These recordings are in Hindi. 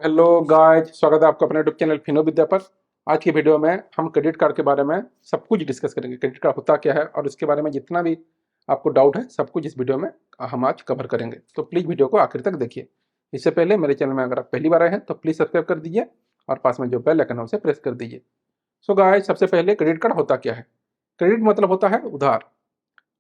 हेलो गाइस, स्वागत है आपका अपने यूट्यूब चैनल फिनो विद्या पर। आज की वीडियो में हम क्रेडिट कार्ड के बारे में सब कुछ डिस्कस करेंगे। क्रेडिट कार्ड होता क्या है और उसके बारे में जितना भी आपको डाउट है सब कुछ इस वीडियो में हम आज कवर करेंगे। तो प्लीज़ वीडियो को आखिर तक देखिए। इससे पहले मेरे चैनल में अगर आप पहली बार आए हैं तो प्लीज़ सब्सक्राइब कर दीजिए और पास में जो बेल आइकन है उसे प्रेस कर दीजिए। सो गाइस, सबसे पहले क्रेडिट कार्ड होता क्या है। क्रेडिट मतलब होता है उधार।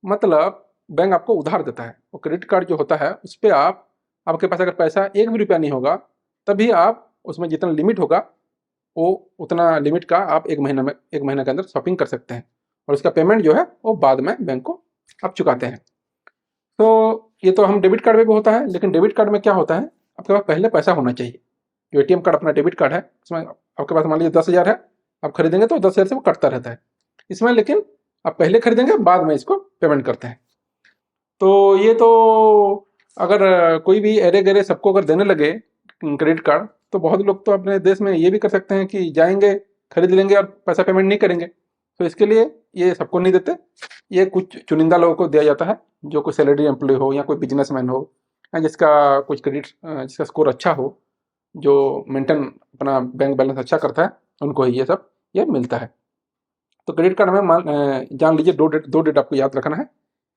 मतलब बैंक आपको उधार देता है और क्रेडिट कार्ड जो होता है उस पर आपके पास अगर पैसा एक भी रुपया नहीं होगा तभी आप उसमें जितना लिमिट होगा वो उतना लिमिट का आप एक महीने के अंदर शॉपिंग कर सकते हैं और उसका पेमेंट जो है वो बाद में बैंक को आप चुकाते हैं। तो ये तो हम डेबिट कार्ड में भी होता है, लेकिन डेबिट कार्ड में क्या होता है, आपके पास पहले पैसा होना चाहिए। जो एटीएम कार्ड अपना डेबिट कार्ड है उसमें आपके पास मान लीजिए 10,000 है, आप खरीदेंगे तो 10,000 से वो कटता रहता है। इसमें लेकिन आप पहले खरीदेंगे बाद में इसको पेमेंट करते हैं। तो ये तो अगर कोई भी अरे गरे सबको अगर देने लगे क्रेडिट कार्ड, तो बहुत लोग तो अपने देश में ये भी कर सकते हैं कि जाएंगे, खरीद लेंगे और पैसा पेमेंट नहीं करेंगे। तो इसके लिए ये सबको नहीं देते, ये कुछ चुनिंदा लोगों को दिया जाता है, जो कोई सैलरी एम्प्लॉय हो या कोई बिजनेसमैन हो या जिसका कुछ क्रेडिट जिसका स्कोर अच्छा हो, जो मेंटेन अपना बैंक बैलेंस अच्छा करता है, उनको ही ये मिलता है। तो क्रेडिट कार्ड में जान लीजिए दो डेट आपको याद रखना है।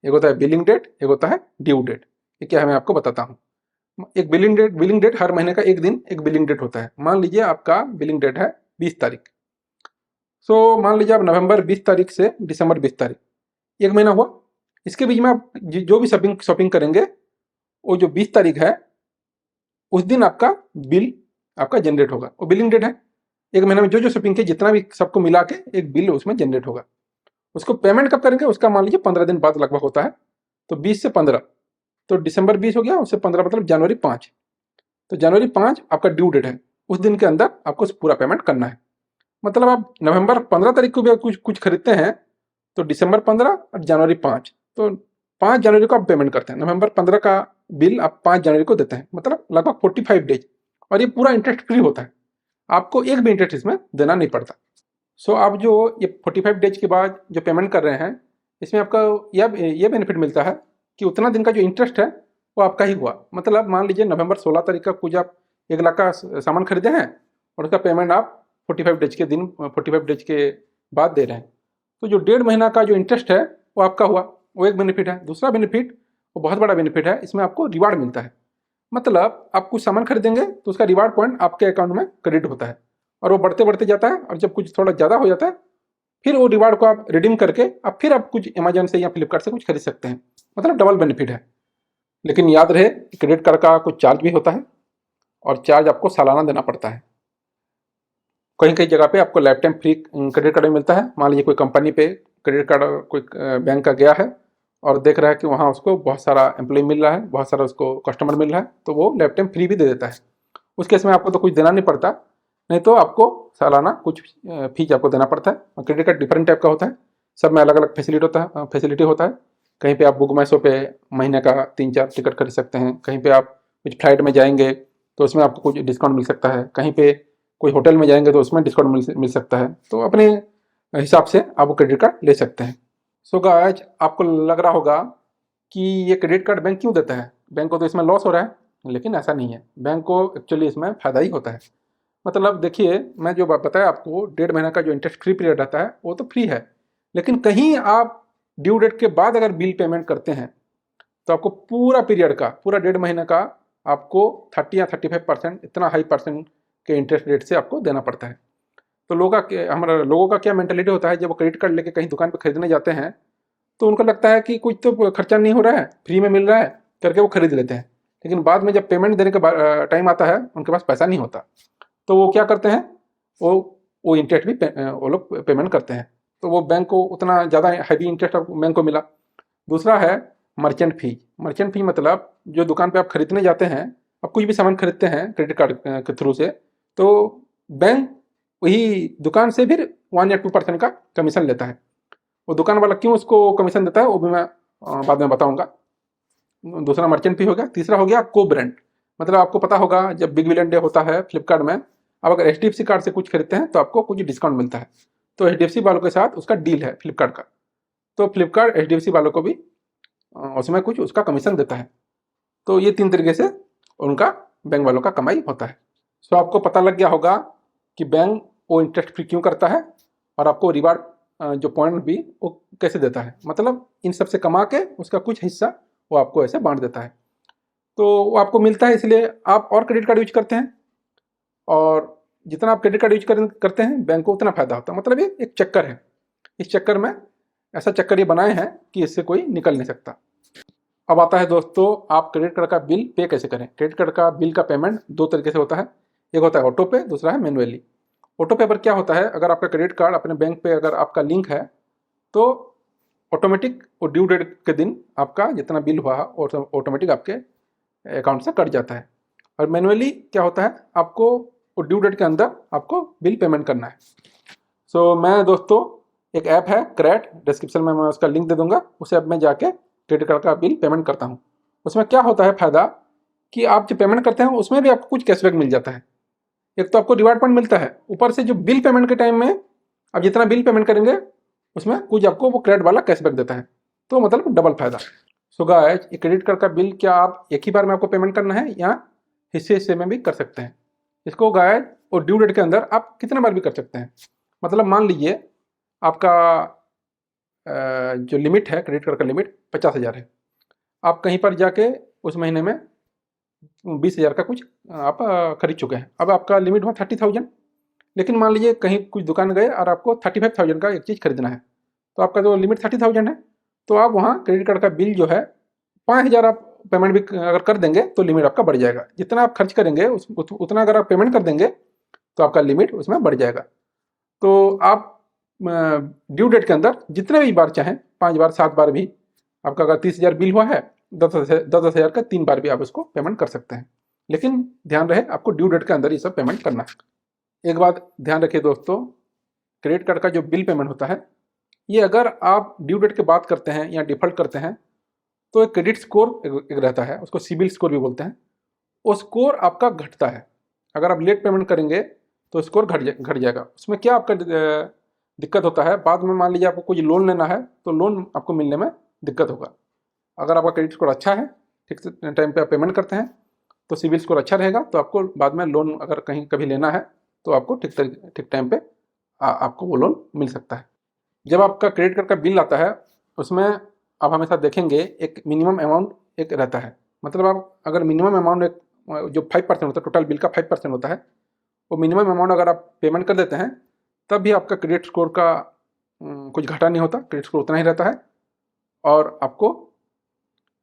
एक होता है बिलिंग डेट, एक होता है ड्यू डेट। ये क्या है मैं आपको बताता हूँ। एक बिलिंग डेट हर महीने का एक दिन एक बिलिंग डेट होता है। मान लीजिए आपका बिलिंग डेट है 20 तारीख। सो मान लीजिए आप नवंबर 20 तारीख से दिसंबर 20 तारीख, एक महीना हुआ। इसके बीच में आप जो भी शॉपिंग शॉपिंग करेंगे, वो जो 20 तारीख है उस दिन आपका बिल आपका जनरेट होगा। वो बिलिंग डेट है, एक महीने में जो जो शॉपिंग की जितना भी सबको मिला के एक बिल उसमें जनरेट होगा। उसको पेमेंट कब करेंगे, उसका मान लीजिए 15 दिन बाद लगभग होता है। तो 20 से 15, तो दिसंबर 20 हो गया, उससे 15 मतलब जनवरी 5। तो जनवरी 5 आपका ड्यू डेट है, उस दिन के अंदर आपको पूरा पेमेंट करना है। मतलब आप नवंबर 15 तारीख को भी कुछ कुछ खरीदते हैं तो दिसंबर 15 और जनवरी 5, तो 5 जनवरी को आप पेमेंट करते हैं। नवंबर 15 का बिल आप 5 जनवरी को देते हैं, मतलब लगभग 45 डेज। और ये पूरा इंटरेस्ट फ्री होता है, आपको एक भी इंटरेस्ट इसमें देना नहीं पड़ता। सो आप जो ये 45 डेज के बाद जो पेमेंट कर रहे हैं, इसमें आपका यह बेनिफिट मिलता है कि उतना दिन का जो इंटरेस्ट है वो आपका ही हुआ। मतलब मान लीजिए नवंबर 16 तारीख का कुछ आप 1 लाख का सामान खरीदे हैं और उसका पेमेंट आप 45 डेज के बाद दे रहे हैं, तो जो 1.5 महीना का जो इंटरेस्ट है वो आपका हुआ। वो एक बेनिफिट है। दूसरा बेनिफिट, वो बहुत बड़ा बेनिफिट है, इसमें आपको रिवार्ड मिलता है। मतलब आप कुछ सामान खरीदेंगे तो उसका रिवार्ड पॉइंट आपके अकाउंट में क्रेडिट होता है और वो बढ़ते बढ़ते जाता है, और जब कुछ थोड़ा ज़्यादा हो जाता है फिर वो रिवार्ड को आप रिडीम करके आप फिर आप कुछ अमेजन से या फ्लिपकार्ट से कुछ खरीद सकते हैं। मतलब डबल बेनिफिट है। लेकिन याद रहे क्रेडिट कार्ड का कुछ चार्ज भी होता है और चार्ज आपको सालाना देना पड़ता है। कहीं कहीं जगह पे आपको life time free credit card मिलता है। मान लीजिए कोई कंपनी पे क्रेडिट कार्ड कोई बैंक का गया है और देख रहा है कि वहाँ उसको बहुत सारा एम्प्लॉय मिल रहा है, बहुत सारा उसको कस्टमर मिल रहा है, तो वो लाइफ टाइम फ्री भी दे देता है। उस केस में आपको तो कुछ देना नहीं पड़ता, नहीं तो आपको सालाना कुछ फीस आपको देना पड़ता है। और क्रेडिट कार्ड डिफरेंट टाइप का होता है, सब में अलग अलग फैसिलिटी होता है। कहीं पे आप बुक माई शो पे महीने का 3-4 टिकट खरीद सकते हैं। कहीं पे आप कुछ फ्लाइट में जाएंगे तो उसमें आपको कुछ डिस्काउंट मिल सकता है। कहीं पे कोई होटल में जाएंगे तो उसमें डिस्काउंट मिल सकता है। तो अपने हिसाब से आप वो क्रेडिट कार्ड ले सकते हैं। सो गाइस, आपको लग रहा होगा कि ये क्रेडिट कार्ड बैंक क्यों देता है, बैंक को तो इसमें लॉस हो रहा है। लेकिन ऐसा नहीं है, बैंक को एक्चुअली इसमें फ़ायदा ही होता है। मतलब देखिए, मैं जो बताया आपको 1.5 महीना का जो इंटरेस्ट फ्री पीरियड रहता है वो तो फ्री है, लेकिन कहीं आप ड्यू डेट के बाद अगर बिल पेमेंट करते हैं तो आपको पूरा पीरियड का पूरा 1.5 महीने का आपको 30 या 35% इतना हाई परसेंट के इंटरेस्ट रेट से आपको देना पड़ता है। तो हमारा लोगों का क्या मेंटेलिटी होता है, जब वो क्रेडिट कार्ड लेके कहीं दुकान पर खरीदने जाते हैं तो उनको लगता है कि कुछ तो खर्चा नहीं हो रहा है, फ्री में मिल रहा है करके वो खरीद लेते हैं। लेकिन बाद में जब पेमेंट देने का टाइम आता है उनके पास पैसा नहीं होता, तो वो क्या करते हैं, वो वो इंटरेस्ट भी वो लोग पेमेंट करते हैं। तो वो बैंक को उतना ज़्यादा हैवी इंटरेस्ट बैंक को मिला। दूसरा है मर्चेंट फी। मर्चेंट फी मतलब जो दुकान पे आप खरीदने जाते हैं, आप कुछ भी सामान खरीदते हैं क्रेडिट कार्ड के थ्रू से, तो बैंक वही दुकान से फिर 1 या 2% का कमीशन लेता है। वो दुकान वाला क्यों उसको कमीशन देता है वो भी मैं बाद में बताऊंगा। दूसरा मर्चेंट फी हो गया। तीसरा हो गया को ब्रांड। मतलब आपको पता होगा जब बिग बिलियन डे होता है फ्लिपकार्ट में, आप अगर एच कार्ड से कुछ खरीदते हैं तो आपको कुछ डिस्काउंट मिलता है। तो एच वालों के साथ उसका डील है फ्लिपकार्ट का, तो फ्लिपकार्ट एच वालों को भी उसमें कुछ उसका कमीशन देता है। तो ये 3 तरीके से उनका बैंक वालों का कमाई होता है। सो आपको पता लग गया होगा कि बैंक वो इंटरेस्ट फ्री क्यों करता है और आपको रिवार्ड जो पॉइंट भी वो कैसे देता है। मतलब इन सब से कमा के उसका कुछ हिस्सा वो आपको ऐसे बांट देता है, तो वो आपको मिलता है, इसलिए आप और क्रेडिट कार्ड यूज करते हैं, और जितना आप क्रेडिट कार्ड यूज करते हैं बैंक को उतना फायदा होता है। मतलब ये एक चक्कर है, इस चक्कर में ऐसा चक्कर ये बनाए हैं कि इससे कोई निकल नहीं सकता। अब आता है दोस्तों, आप क्रेडिट कार्ड का बिल पे कैसे करें। क्रेडिट कार्ड का बिल का पेमेंट दो तरीके से होता है, एक होता है ऑटो पे, दूसरा है मैनुअली। ऑटो पे पर क्या होता है, अगर आपका क्रेडिट कार्ड अपने बैंक पे अगर आपका लिंक है तो ऑटोमेटिक वो ड्यू डेट के दिन आपका जितना बिल हुआ ऑटोमेटिक आपके अकाउंट से कट जाता है। और मैनुअली क्या होता है, आपको वो ड्यू डेट के अंदर आपको बिल पेमेंट करना है। सो मैं दोस्तों, एक ऐप है क्रैट, डिस्क्रिप्शन में मैं उसका लिंक दे दूंगा, उस ऐप में जाके क्रेडिट कार्ड का बिल पेमेंट करता हूँ। उसमें क्या होता है फ़ायदा कि आप जो पेमेंट करते हैं उसमें भी आपको कुछ कैशबैक मिल जाता है। एक तो आपको रिवार्ड पॉइंट मिलता है, ऊपर से जो बिल पेमेंट के टाइम में आप जितना बिल पेमेंट करेंगे उसमें कुछ आपको वो क्रेडिट वाला कैशबैक देता है, तो मतलब डबल फायदा। सो गाइस, ये क्रेडिट कार्ड का बिल क्या आप एक ही बार में आपको पेमेंट करना है या हिस्से हिस्से में भी कर सकते हैं। इसको गाइस और ड्यू डेट के अंदर आप कितने बार भी कर सकते हैं। मतलब मान लीजिए आपका जो लिमिट है क्रेडिट कार्ड का लिमिट 50,000 है, आप कहीं पर जाके उस महीने में 20,000 का कुछ आप खरीद चुके हैं, अब आपका लिमिट हुआ 30,000। लेकिन मान लीजिए कहीं कुछ दुकान गए और आपको 35,000 का एक चीज़ खरीदना है, तो आपका जो लिमिट 30,000 है, तो आप वहाँ क्रेडिट कार्ड का बिल जो है 5,000 आप पेमेंट भी अगर कर देंगे तो लिमिट आपका बढ़ जाएगा। जितना आप खर्च करेंगे उतना अगर आप पेमेंट कर देंगे तो आपका लिमिट उसमें बढ़ जाएगा। तो आप ड्यू डेट के अंदर जितने भी बार चाहें, 5 बार 7 बार भी, आपका अगर 30,000 बिल हुआ है, 10,000 का 3 बार भी आप उसको पेमेंट कर सकते हैं। लेकिन ध्यान रहे आपको ड्यू डेट के अंदर ये सब पेमेंट करना है। एक बात ध्यान रखिए दोस्तों, क्रेडिट कार्ड का जो बिल पेमेंट होता है, ये अगर आप ड्यू डेट के बाद करते हैं या डिफॉल्ट करते हैं तो एक क्रेडिट स्कोर एक रहता है, उसको सिबिल स्कोर भी बोलते हैं, वो स्कोर आपका घटता है। अगर आप लेट पेमेंट करेंगे तो स्कोर घट जाएगा। उसमें क्या आपका दिक्कत होता है, बाद में मान लीजिए आपको कोई लोन लेना है तो लोन आपको मिलने में दिक्कत होगा। अगर आपका क्रेडिट स्कोर अच्छा है, ठीक से टाइम पे आप पेमेंट करते हैं, तो सिबिल स्कोर अच्छा रहेगा, तो आपको बाद में लोन अगर कहीं कभी लेना है तो आपको ठीक टाइम पे आपको वो लोन मिल सकता है। जब आपका क्रेडिट कार्ड का बिल आता है, उसमें आप हमेशा देखेंगे एक मिनिमम अमाउंट एक रहता है। मतलब आप अगर मिनिमम अमाउंट एक जो 5% होता है, टोटल बिल का 5% होता है, वो मिनिमम अमाउंट अगर आप पेमेंट कर देते हैं तब भी आपका क्रेडिट स्कोर का कुछ घाटा नहीं होता, क्रेडिट स्कोर उतना ही रहता है, और आपको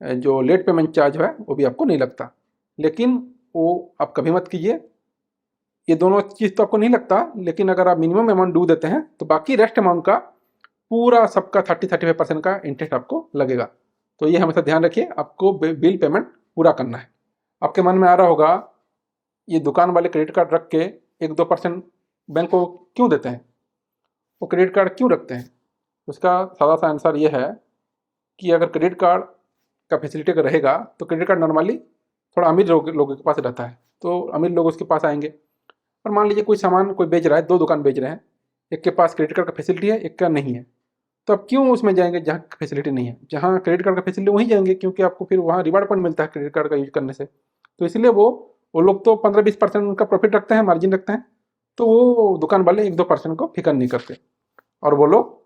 जो लेट पेमेंट चार्ज है वो भी आपको नहीं लगता। लेकिन वो आप कभी मत कीजिए, ये दोनों चीज़ तो आपको नहीं लगता, लेकिन अगर आप मिनिमम अमाउंट ड्यू देते हैं तो बाकी रेस्ट अमाउंट का पूरा सबका 30-35% का इंटरेस्ट आपको लगेगा। तो ये हमेशा ध्यान रखिए, आपको बिल पेमेंट पूरा करना है। आपके मन में आ रहा होगा, ये दुकान वाले क्रेडिट कार्ड रख के 1-2% बैंक को क्यों देते हैं, वो क्रेडिट कार्ड क्यों रखते हैं। उसका सादा सा आंसर ये है कि अगर क्रेडिट कार्ड का फैसिलिटी अगर रहेगा तो क्रेडिट कार्ड नॉर्मली थोड़ा अमीर लोगों के पास रहता है, तो अमीर लोग उसके पास आएंगे। और मान लीजिए कोई सामान कोई बेच रहा है, 2 दुकान बेच रहे हैं, एक के पास क्रेडिट कार्ड का फैसिलिटी है, एक का नहीं है, तो आप क्यों उसमें जाएंगे जहाँ फैसिलिटी नहीं है। जहाँ क्रेडिट कार्ड का फैसिलिटी वहीं जाएंगे, क्योंकि आपको फिर वहाँ रिवार्ड पॉइंट मिलता है क्रेडिट कार्ड का यूज करने से। तो इसलिए वो लोग तो 15-20% का प्रॉफिट रखते हैं, मार्जिन रखते हैं, तो वो दुकान वाले 1-2% को फिक्र नहीं करते, और वो लोग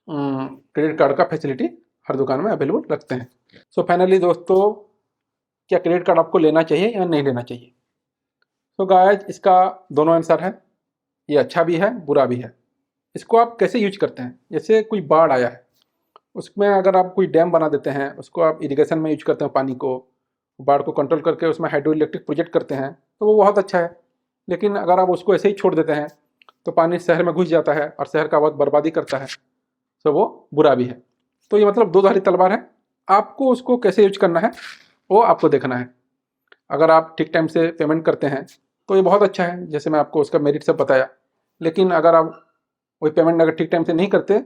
क्रेडिट कार्ड का फैसिलिटी हर दुकान में अवेलेबल रखते हैं। सो फाइनली दोस्तों, क्या क्रेडिट कार्ड आपको लेना चाहिए या नहीं लेना चाहिए। तो गाइस, इसका दोनों आंसर है, ये अच्छा भी है बुरा भी है। इसको आप कैसे यूज करते हैं, जैसे कोई बाढ़ आया है, उसमें अगर आप कोई डैम बना देते हैं, उसको आप इरिगेशन में यूज करते हैं, पानी को, बाढ़ को कंट्रोल करके उसमें हाइड्रो इलेक्ट्रिक प्रोजेक्ट करते हैं, तो वो बहुत अच्छा है। लेकिन अगर आप उसको ऐसे ही छोड़ देते हैं तो पानी शहर में घुस जाता है और शहर का बहुत बर्बादी करता है, तो वो बुरा भी है। तो ये मतलब दो धारी तलवार है, आपको उसको कैसे यूज करना है वो आपको देखना है। अगर आप ठीक टाइम से पेमेंट करते हैं तो ये बहुत अच्छा है, जैसे मैं आपको उसका मेरिट सब बताया। लेकिन अगर आप वही पेमेंट अगर ठीक टाइम से नहीं करते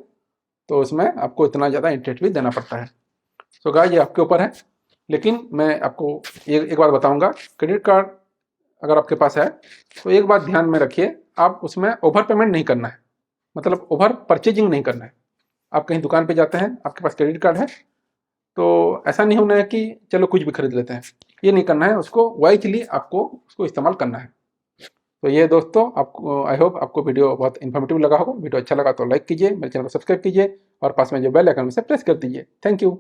तो उसमें आपको इतना ज़्यादा इंटरेस्ट भी देना पड़ता है। सो गाइस, ये आपके ऊपर है। लेकिन मैं आपको एक बात बताऊंगा, क्रेडिट कार्ड अगर आपके पास है तो एक बात ध्यान में रखिए, आप उसमें ओवर पेमेंट नहीं करना है, मतलब ओवर परचेजिंग नहीं करना है। आप कहीं दुकान पे जाते हैं, आपके पास क्रेडिट कार्ड है, तो ऐसा नहीं होना है कि चलो कुछ भी खरीद लेते हैं, ये नहीं करना है। उसको वाइजली आपको उसको इस्तेमाल करना है। तो ये दोस्तों, आपको आई होप आपको वीडियो बहुत इन्फॉर्मेटिव लगा होगा। वीडियो अच्छा लगा तो लाइक कीजिए, मेरे चैनल को सब्सक्राइब कीजिए और पास में जो बेल आइकन उसे प्रेस कर दीजिए। Thank you.